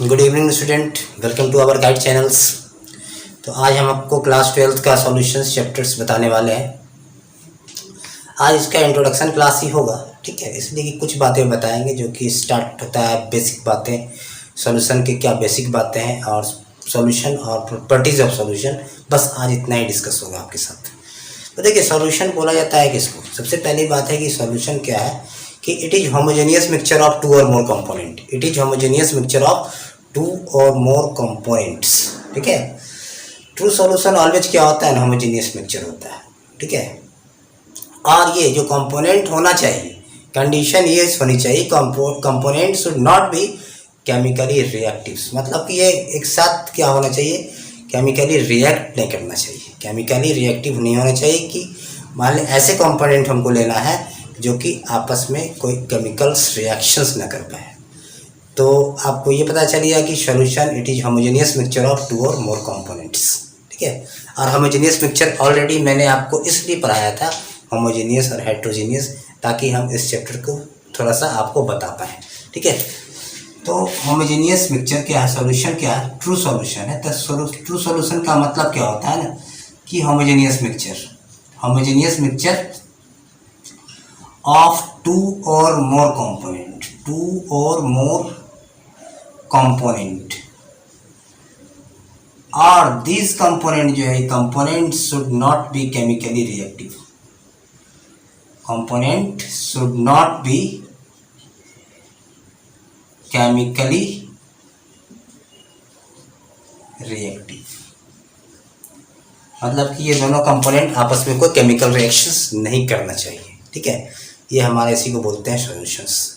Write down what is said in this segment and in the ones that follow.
Good evening student, welcome to our guide channels. तो आज हम आपको क्लास 12th का सॉल्यूशंस चैप्टर्स बताने वाले हैं। आज इसका इंट्रोडक्शन क्लास ही होगा, ठीक है, इसलिए कि कुछ बातें बताएंगे जो कि स्टार्ट होता है बेसिक बातें, सॉल्यूशन की क्या बेसिक बातें हैं और सॉल्यूशन और प्रॉपर्टीज ऑफ सॉल्यूशन। बस आज इतना ही डिस्कस होगा आपके साथ। तो देखिए, सॉल्यूशन बोला जाता है किसको। सबसे पहली बात है कि सॉल्यूशन क्या है कि it is homogeneous mixture of two or more component. It is homogeneous mixture of two or more components, ठीक है। ट्रू सॉल्यूशन ऑलवेज क्या होता है, होमोजेनियस मिक्सचर होता है, ठीक है। और ये जो कंपोनेंट होना चाहिए, कंडीशन ये होनी चाहिए, component should not be chemically reactives. मतलब कि ये एक साथ क्या होना चाहिए, केमिकली रिएक्ट नहीं करना चाहिए, केमिकली रिएक्टिव नहीं होना चाहिए। कि मान लें ऐसे कंपोनेंट हमको लेना है जो कि आपस में कोई केमिकल्स रिएक्शंस ना कर पाए। तो आपको ये पता चल गया कि solution it is homogeneous mixture of two or more components, ठीक है। और होमोजेनियस मिक्सचर ऑलरेडी मैंने आपको इसलिए पढ़ाया था, होमोजेनियस और हेट्रोजेनियस, ताकि हम इस चैप्टर को थोड़ा सा आपको बता पाएँ, ठीक है। तो होमोजेनियस मिक्सचर क्या है, सॉल्यूशन क्या है, ट्रू सॉल्यूशन है। तो ट्रू सॉल्यूशन का मतलब क्या होता है ना कि homogeneous mixture of two or more component, to or more component. और दिस कंपोनेंट जो है, component should not be chemically reactive, component should not be chemically reactive. मतलब कि ये दोनों कंपोनेंट आपस में कोई केमिकल रिएक्शंस नहीं करना चाहिए, ठीक है। ये हमारे इसी को बोलते हैं सॉल्यूशंस।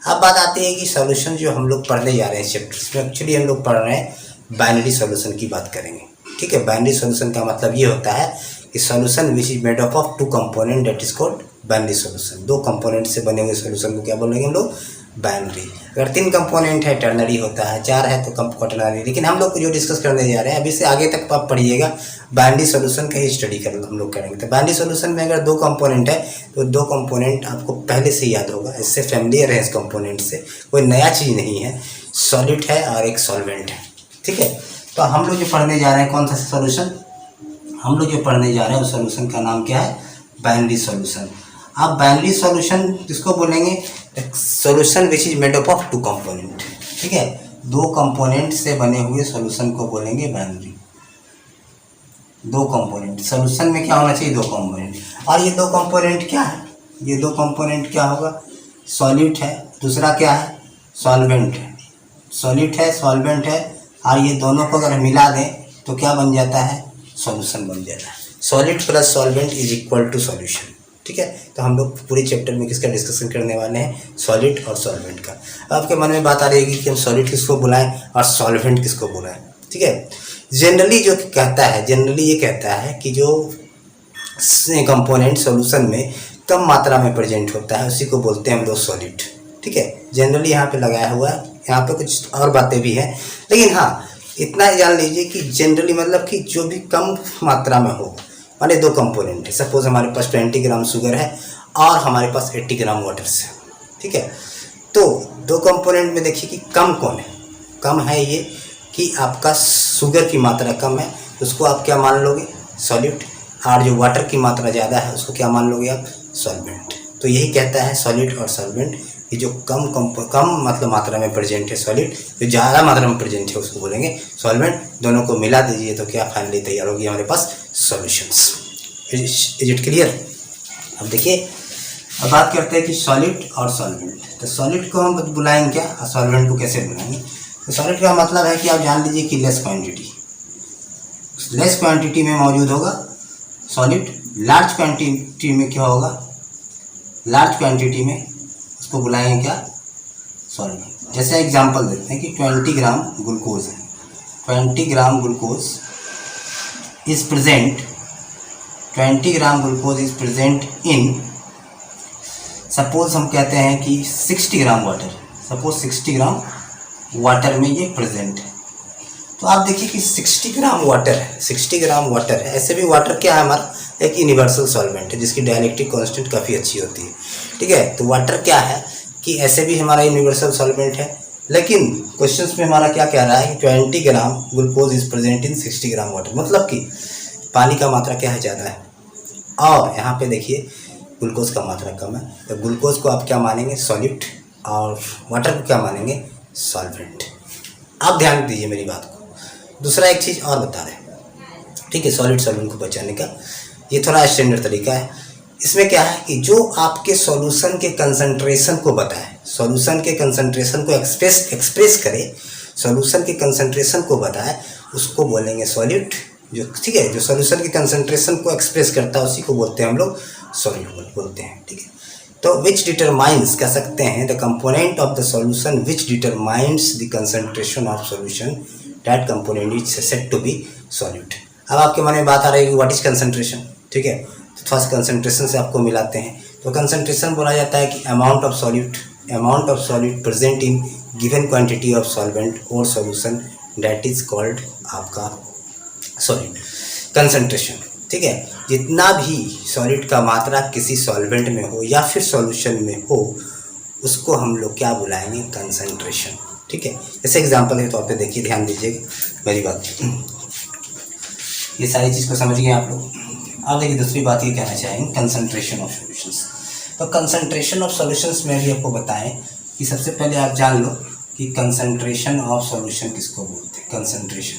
अब बात आती है कि सॉल्यूशन जो हम लोग पढ़ने जा रहे हैं चैप्टर्स में, एक्चुअली हम लोग पढ़ रहे हैं बाइनरी सॉल्यूशन की बात करेंगे, ठीक है। बाइनरी सॉल्यूशन का मतलब ये होता है कि solution which is made up of two component, that is called binary solution. दो कंपोनेंट से बने हुए सॉल्यूशन को क्या बोलेंगे हम लोग, बाइनरी। अगर तीन कंपोनेंट है टर्नरी होता है, चार है तो क्वाटरनरी। लेकिन हम लोग जो डिस्कस करने जा रहे हैं अभी से आगे तक आप पढ़िएगा, बाइनरी सॉल्यूशन का ही स्टडी कर हम लोग करेंगे। तो बाइनरी सॉल्यूशन में अगर दो कंपोनेंट है तो दो कंपोनेंट आपको पहले से याद होगा, इससे फैमिलियर है इस कंपोनेंट से, कोई नया चीज़ नहीं है, सॉलिड है और एक सॉल्वेंट है, ठीक है। तो हम लोग जो पढ़ने जा रहे हैं कौन सा सॉल्यूशन, हम लोग जो पढ़ने जा रहे हैं उस सॉल्यूशन का नाम क्या है, बाइनरी सॉल्यूशन। आप बाइनरी सॉल्यूशन किसको बोलेंगे, solution which is made up of two component, ठीक है। दो कंपोनेंट से बने हुए सॉल्यूशन को बोलेंगे बाइनरी। दो कंपोनेंट, सॉल्यूशन में क्या होना चाहिए, दो कंपोनेंट। और ये दो कंपोनेंट क्या है, ये दो कंपोनेंट क्या होगा, सॉलिड है, दूसरा क्या है, सॉल्वेंट है। सॉलिड है, सॉल्वेंट है, और ये दोनों को अगर मिला दें तो क्या बन जाता है, सॉल्यूशन बन जाता है। Solid plus solvent is equal to solution, ठीक है। तो हम लोग पूरे चैप्टर में किसका डिस्कशन करने वाले हैं, सॉलिड और सॉल्वेंट का। आपके मन में बात आ रही है कि हम सॉलिड किसको बुलाएं और सॉल्वेंट किसको बुलाएं, ठीक है। जनरली जो कहता है, जनरली ये कहता है कि जो कंपोनेंट सॉल्यूशन में कम मात्रा में प्रेजेंट होता है उसी को बोलते हैं हम लोग सॉलिड, ठीक है। जनरली यहाँ पे लगाया हुआ है, यहाँ पे कुछ और बातें भी हैं, लेकिन हाँ इतना जान लीजिए कि जनरली मतलब कि जो भी कम मात्रा में हो, माने दो कंपोनेंट है, सपोज हमारे पास 20 ग्राम शुगर है और हमारे पास 80 ग्राम वाटर है, ठीक है। तो दो कंपोनेंट में देखिए कि कम कौन है, कम है ये कि आपका शुगर की मात्रा कम है, उसको आप क्या मान लोगे, सॉलिड। और जो वाटर की मात्रा ज़्यादा है उसको क्या मान लोगे आप, सॉल्वेंट। तो यही कहता है सॉलिड और सॉल्वेंट, कि जो कम मतलब मात्रा में प्रेजेंट है सॉलिड, जो ज़्यादा मात्रा में प्रेजेंट है उसको बोलेंगे सॉल्वेंट। दोनों को मिला दीजिए तो क्या फाइनली तैयार होगी हमारे पास सॉल्यूशंस। Is it clear. अब देखिए, अब बात करते हैं कि सॉलिड और सॉल्वेंट। तो सॉलिड को हम बुलाएंगे क्या और सॉल्वेंट को कैसे बुलाएंगे। तो सॉलिड का मतलब है कि आप जान लीजिए कि लेस क्वांटिटी में मौजूद होगा सॉलिड, लार्ज क्वांटिटी में क्या होगा, लार्ज क्वांटिटी में उसको बुलाएंगे क्या, सॉल्वेंट। जैसे एग्जांपल देते हैं कि 20 ग्राम ग्लूकोज है, 20 gram glucose is present, 20 gram glucose is present in, suppose हम कहते हैं कि 60 gram water, suppose 60 gram water में ये प्रेजेंट है। तो आप देखिए कि 60 ग्राम वाटर है, 60 ग्राम वाटर है। ऐसे भी वाटर क्या है, हमारा एक यूनिवर्सल सॉल्वेंट है जिसकी डाइलेक्ट्रिक कांस्टेंट काफ़ी अच्छी होती है, ठीक है। तो वाटर क्या है कि ऐसे भी हमारा यूनिवर्सल सॉल्वेंट है, लेकिन क्वेश्चंस में हमारा क्या कह रहा है कि 20 gram glucose is present in 60 gram water, मतलब कि पानी का मात्रा क्या है, ज़्यादा है, और यहाँ पे देखिए ग्लूकोज का मात्रा कम है। तो ग्लूकोज को आप क्या मानेंगे, सॉल्यूट, और वाटर को क्या मानेंगे, सॉल्वेंट। आप ध्यान दीजिए मेरी बात को। दूसरा एक चीज़ और बता रहे हैं, ठीक है, सॉलिड सॉल्वेंट को बचाने का ये थोड़ा स्टैंडर्ड तरीका है। इसमें क्या है कि जो आपके सॉल्यूशन के कंसंट्रेशन को बताए, सॉल्यूशन के कंसंट्रेशन को एक्सप्रेस करे, सॉल्यूशन के कंसंट्रेशन को बताए, उसको बोलेंगे सॉल्यूट। जो ठीक है, जो सॉल्यूशन के कंसंट्रेशन को एक्सप्रेस करता है उसी को बोलते हैं हम लोग सॉल्यूट बोलते हैं, ठीक है। तो विच डिटरमाइंस कह सकते हैं the component of the solution which determines the concentration of solution, that component is said to be solute. अब आपके मन में बात आ रही है कि व्हाट इज कंसंट्रेशन, ठीक है, तो थोड़ा सा कंसंट्रेशन से आपको मिलाते हैं। तो कंसंट्रेशन बोला जाता है कि amount of solute present in given quantity of solvent और सॉल्यूशन, दैट इज कॉल्ड आपका सॉलिड कंसंट्रेशन, ठीक है। जितना भी सॉलिड का मात्रा किसी सॉल्वेंट में हो या फिर सॉल्यूशन में हो, उसको हम लोग क्या बुलाएंगे, कंसंट्रेशन, ठीक है। जैसे एग्जांपल के तौर पे देखिए, ध्यान दीजिएगा मेरी बात, ये सारी चीज़ को समझ गए आप लोग। अब देखिए दूसरी बात ये कहना चाहेंगे, कंसंट्रेशन ऑफ सॉल्यूशंस। तो कंसंट्रेशन ऑफ सॉल्यूशंस में भी आपको बताएं कि सबसे पहले आप जान लो कि कंसंट्रेशन ऑफ सॉल्यूशन किसको बोलते हैं, कंसंट्रेशन,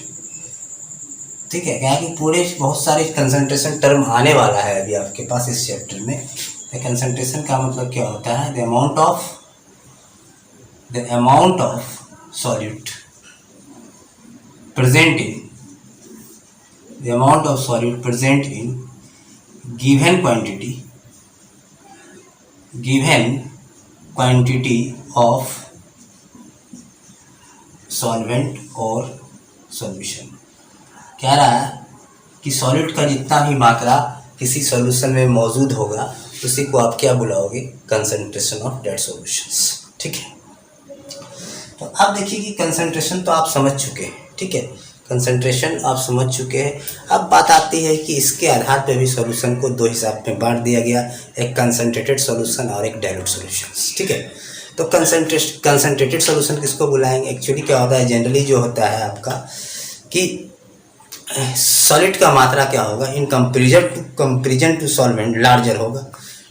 ठीक है। क्या है कि पूरे बहुत सारे कंसंट्रेशन टर्म आने वाला है अभी आपके पास इस चैप्टर में। तो कंसंट्रेशन का मतलब क्या होता है, the amount of solute present in the amount of solute present in given quantity of solvent और solution। कह रहा है कि सॉल्यूट का जितना भी मात्रा किसी सॉल्यूशन में मौजूद होगा उसी को आप क्या बुलाओगे, कंसंट्रेशन ऑफ दैट सॉल्यूशंस, ठीक है। तो अब देखिए कि कंसंट्रेशन तो आप समझ चुके हैं, ठीक है, कंसंट्रेशन आप समझ चुके हैं। अब बात आती है कि इसके आधार पर भी सॉल्यूशन को दो हिसाब में बांट दिया गया, एक कंसंट्रेटेड सॉल्यूशन और एक डाइल्यूट सॉल्यूशन, ठीक है। तो कंसंट्रेटेड सॉल्यूशन किसको बुलाएंगे, एक्चुअली क्या होता है, जनरली जो होता है आपका कि सॉलिड का मात्रा क्या होगा, in comparison to solvent larger होगा,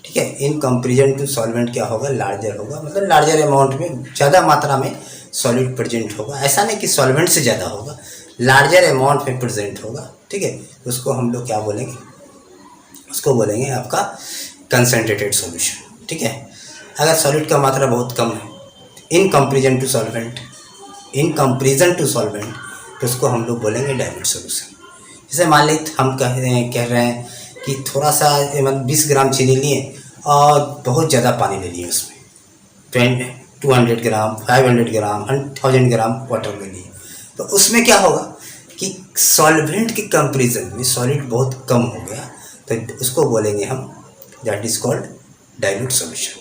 ठीक है। इन कंपेरिजन टू सॉल्वेंट क्या होगा, लार्जर होगा, मतलब लार्जर अमाउंट में, ज़्यादा मात्रा में सॉलिड प्रेजेंट होगा। ऐसा नहीं कि सॉल्वेंट से ज़्यादा होगा, लार्जर अमाउंट में प्रेजेंट होगा, ठीक है। तो उसको हम लोग क्या बोलेंगे, उसको बोलेंगे आपका कंसंट्रेटेड सॉल्यूशन, ठीक है। अगर सॉलिड का मात्रा बहुत कम है, इन कंपेरिजन टू सॉल्वेंट, तो उसको हम लोग बोलेंगे डाइल्यूट सॉल्यूशन। जैसे मान लीजिए हम कह रहे हैं कि थोड़ा सा 20 ग्राम चीनी लिए और बहुत ज़्यादा पानी ले लिए, उसमें 200 ग्राम, 500 ग्राम, 1000 ग्राम वाटर ले लिए, तो उसमें क्या होगा कि सॉल्वेंट के कंपेरिजन में सॉलिड बहुत कम हो गया, तो उसको बोलेंगे हम, that is called dilute solution.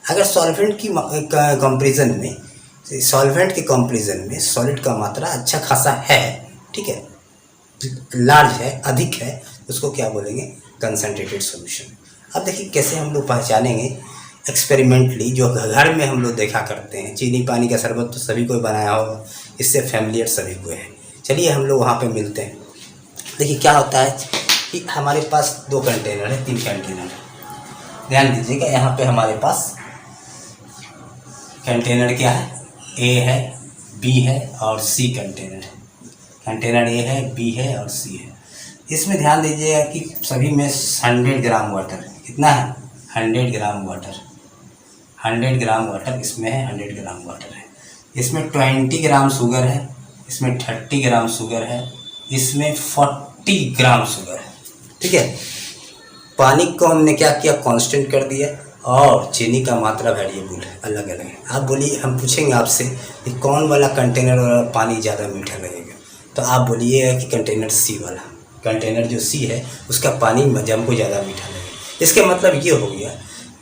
अगर सॉल्वेंट के कंपेरिजन में सॉलिड का मात्रा अच्छा खासा है, ठीक है, लार्ज है, अधिक है, उसको क्या बोलेंगे, कंसंट्रेटेड सॉल्यूशन। अब देखिए कैसे हम लोग पहचानेंगे एक्सपेरिमेंटली, जो घर में हम लोग देखा करते हैं। चीनी पानी का शरबत तो सभी को बनाया होगा, इससे फैमिलियर सभी को है। चलिए हम लोग वहाँ पे मिलते हैं। देखिए क्या होता है कि हमारे पास 2 कंटेनर है, 3 कंटेनर है, ध्यान दीजिएगा। यहाँ पे हमारे पास कंटेनर क्या है, ए है, बी है और सी कंटेनर है। कंटेनर ए है, बी है और सी है। इसमें ध्यान दीजिएगा कि सभी में 100 ग्राम वाटर, कितना है, 100 ग्राम वाटर, 100 ग्राम वाटर इसमें है, 100 ग्राम वाटर है। इसमें 20 ग्राम शुगर है, इसमें 30 ग्राम शुगर है, इसमें 40 ग्राम शुगर है, ठीक है। पानी को हमने क्या किया, कांस्टेंट कर दिया, और चीनी का मात्रा वेरिएबल है, अलग अलग है। आप बोलिए, हम पूछेंगे आपसे कि कौन वाला कंटेनर वाला पानी ज़्यादा मीठा लगेगा, तो आप बोलिएगा कि कंटेनर सी वाला, कंटेनर जो सी है उसका पानी हमको ज़्यादा मीठा लगेगा। इसका मतलब ये हो गया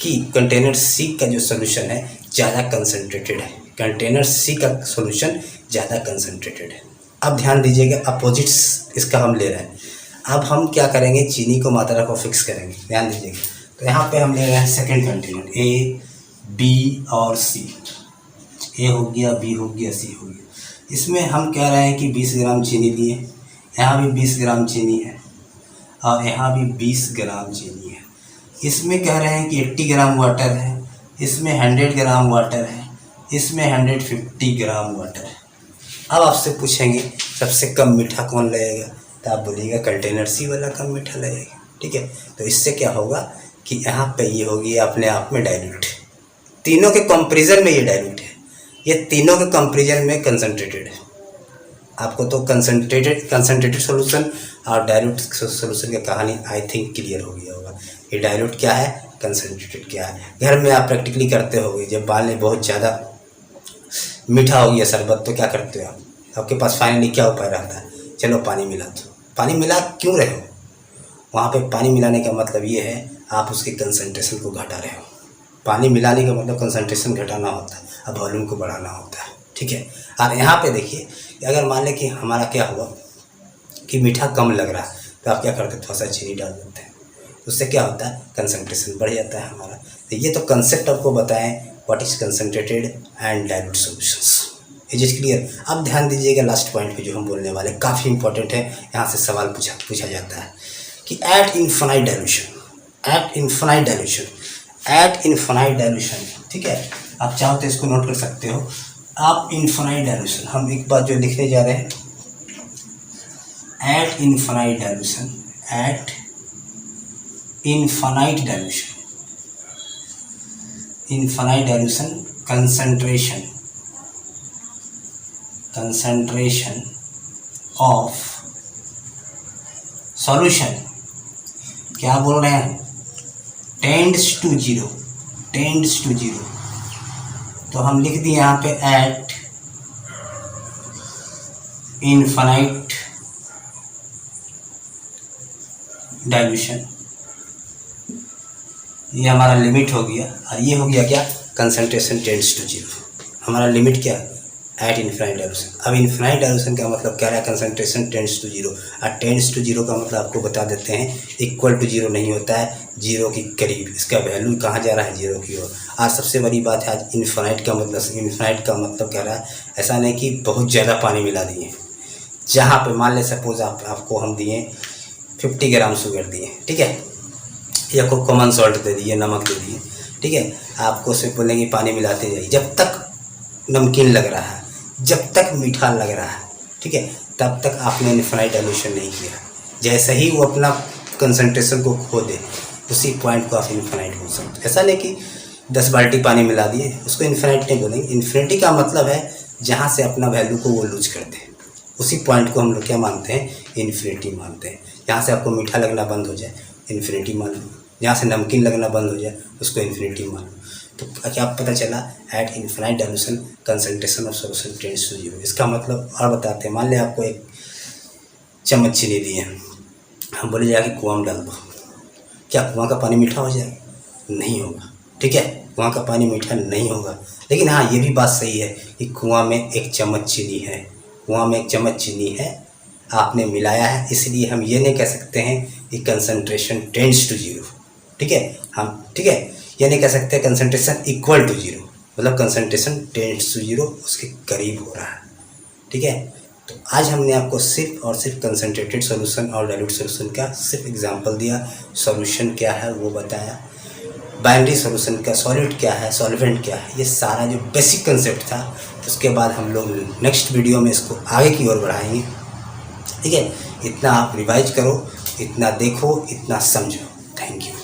कि कंटेनर सी का जो सोल्यूशन है ज़्यादा कंसनट्रेटेड है, कंटेनर सी का सोल्यूशन ज़्यादा कंसनट्रेटेड है। अब ध्यान दीजिएगा, अपोजिट्स इसका हम ले रहे हैं। अब हम क्या करेंगे, चीनी को मात्रा को फिक्स करेंगे, ध्यान दीजिएगा। तो यहाँ पे हम ले रहे हैं सेकंड कंटेनर, ए, बी और सी। ए हो गया, बी हो गया, सी हो गया। इसमें हम कह रहे हैं कि 20 ग्राम चीनी लिए, यहाँ भी 20 ग्राम चीनी है और यहाँ भी 20 ग्राम चीनी है। इसमें कह रहे हैं कि 80 ग्राम वाटर है, इसमें 100 ग्राम वाटर है, इसमें 150 ग्राम वाटर है। अब आपसे पूछेंगे सबसे कम मीठा कौन लगेगा, तो आप बोलिएगा कंटेनर सी वाला कम मीठा लगेगा। ठीक है, तो इससे क्या होगा कि यहाँ पे ये होगी अपने आप में डाइल्यूट, तीनों के कंपैरिजन में ये डाइल्यूट है, ये तीनों के कंपैरिजन में कंसनट्रेटेड है। आपको तो कंसनट्रेटेड सॉल्यूशन और डाइल्यूट सॉल्यूशन की कहानी आई थिंक क्लियर हो गया होगा। ये डाइल्यूट क्या है, कंसनट्रेटेड क्या है। घर में आप प्रैक्टिकली करते होगे, जब बाल में बहुत ज़्यादा मीठा हो गया शरबत, तो क्या करते हो आप, आपके पास फाइनली क्या उपाय रहता है, चलो पानी मिला दो। पानी मिला क्यों रहे हो, वहाँ पे पानी मिलाने का मतलब ये है आप उसके कंसंट्रेशन को घटा रहे हो। पानी मिलाने का मतलब कंसंट्रेशन घटाना होता है, अब वॉल्यूम को बढ़ाना होता है। ठीक है, और यहाँ पे देखिए, अगर मान लें कि हमारा क्या हुआ कि मीठा कम लग रहा है, तो आप क्या करते हैं, थोड़ा सा चीनी डाल देते हैं, उससे क्या होता है, कंसंट्रेशन बढ़ जाता है हमारा। तो ये तो कंसेप्ट आपको बताएं, what is concentrated and dilute solutions. Is it clear. अब ध्यान दीजिएगा लास्ट पॉइंट पे जो हम बोलने वाले, काफ़ी इंपॉर्टेंट है, यहाँ से सवाल पूछा जाता है कि एट इनफाइनाइट डाइल्यूशन, ठीक है, आप चाहो तो इसको नोट कर सकते हो। आप इनफाइनाइट डाइल्यूशन, हम एक बात जो लिखने जा रहे हैं, eight infinite dilution concentration of solution क्या बोल रहे हैं, टेंड्स टू जीरो। तो हम लिख दिए यहाँ पे एट इनफाइनाइट डाइल्यूशन, ये हमारा लिमिट हो गया, और ये हो गया क्या, कंसंट्रेशन टेंड्स टू जीरो। हमारा लिमिट क्या है, एट इनफाइनाइट डाइल्यूशन। अब इनफाइनाइट डाइल्यूशन का मतलब क्या है, कंसंट्रेशन टेंड्स टू जीरो। और टेंड्स टू जीरो का मतलब आपको बता देते हैं, इक्वल टू जीरो नहीं होता है, जीरो के करीब, इसका वैल्यू कहाँ जा रहा है, जीरो की ओर। आज सबसे बड़ी बात है, आज इनफाइनाइट का मतलब कह रहा है, ऐसा नहीं कि बहुत ज़्यादा पानी मिला दिए, जहाँ पे मान ले सपोज आपको हम दिए 50 ग्राम शुगर दिए, ठीक है, या को कॉमन सॉल्ट दे दिए, नमक दे दिए, ठीक है, आपको सिर्फ बोलेंगे पानी मिलाते जाइए, जब तक नमकीन लग रहा है, जब तक मीठा लग रहा है, ठीक है, तब तक आपने इनफाइनाइट डाइल्यूशन नहीं किया। जैसे ही वो अपना कंसंट्रेशन को खो दे, उसी पॉइंट को आप इनफाइनाइट बोल सकते हो। ऐसा नहीं कि 10 बाल्टी पानी मिला दिए, उसको इनफाइनाइट नहीं बोलेंगे। इन्फिनिटी का मतलब है जहाँ से अपना वैल्यू को वो लूज कर दे, उसी पॉइंट को हम लोग क्या मानते हैं, इन्फिनिटी मानते हैं। जहाँ से आपको मीठा लगना बंद हो जाए, इन्फिनिटी मान लो, जहाँ से नमकीन लगना बंद हो जाए, उसको इन्फिनिटी मान लो। तो क्या पता चला, at infinite dilution concentration of solution tends to zero. इसका मतलब और बताते हैं, मान लें आपको एक चम्मच चीनी दी है, हम बोले जाके कुआं में डाल दो, क्या कुआं का पानी मीठा हो जाएगा, नहीं होगा, ठीक है, कुआं का पानी मीठा नहीं होगा। लेकिन हाँ, ये भी बात सही है कि कुआं में एक चम्मच चीनी है, आपने मिलाया है, इसलिए हम ये नहीं कह सकते हैं कि कंसंट्रेशन टेंड्स टू जीरो, ठीक है, ये नहीं कह सकते कंसंट्रेशन इक्वल टू जीरो, मतलब कंसंट्रेशन टेंड्स टू जीरो, उसके करीब हो रहा है, ठीक है। तो आज हमने आपको सिर्फ और सिर्फ कंसंट्रेटेड सॉल्यूशन और डाइल्यूट सॉल्यूशन का सिर्फ एग्जांपल दिया, सॉल्यूशन क्या है वो बताया, बाइनरी सॉल्यूशन का सॉलिड क्या है, सॉल्वेंट क्या है, ये सारा जो बेसिक कंसेप्ट था। उसके बाद हम लोग नेक्स्ट वीडियो में इसको आगे की ओर बढ़ाएंगे, ठीक है। इतना आप रिवाइज करो, इतना देखो, इतना समझो। Thank you.